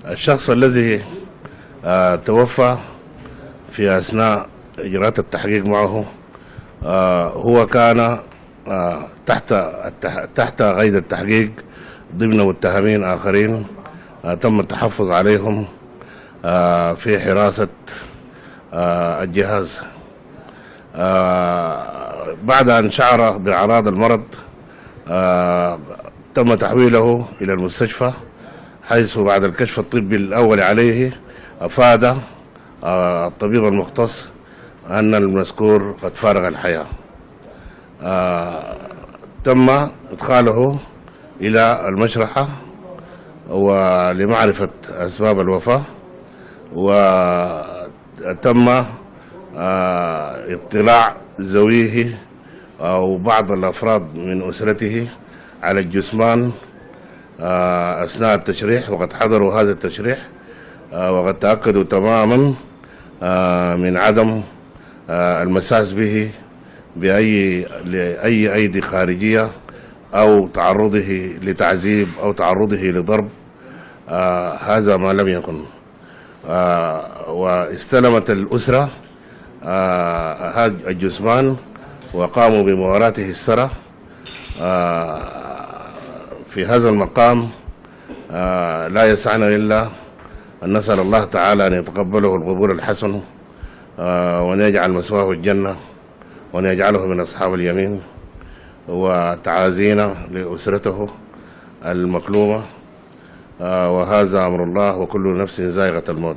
الشخص الذي توفى في أثناء إجراءات التحقيق معه هو كان تحت قيد التحقيق ضمن متهمين آخرين تم التحفظ عليهم في حراسة الجهاز. بعد أن شعر بأعراض المرض تم تحويله إلى المستشفى، حيث بعد الكشف الطبي الأول عليه أفاد الطبيب المختص أن المذكور قد فارق الحياة. تم إدخاله إلى المشرحة ولمعرفة أسباب الوفاة، وتم اطلاع ذويه أو بعض الأفراد من أسرته على الجثمان أثناء التشريح، وقد حضروا هذا التشريح وقد تأكدوا تماما من عدم المساس به بأي أيدي خارجية أو تعرضه لتعذيب أو تعرضه لضرب. هذا ما لم يكن. واستلمت الأسرة هذا الجثمان وقاموا بمواراته السرى. في هذا المقام لا يسعنا إلا أن نسأل الله تعالى أن يتقبله القبول الحسن، وأن يجعل مثواه الجنة، وأن يجعله من أصحاب اليمين، وتعازينا لأسرته المكلومة. وهذا أمر الله، وكل نفس ذائقة الموت.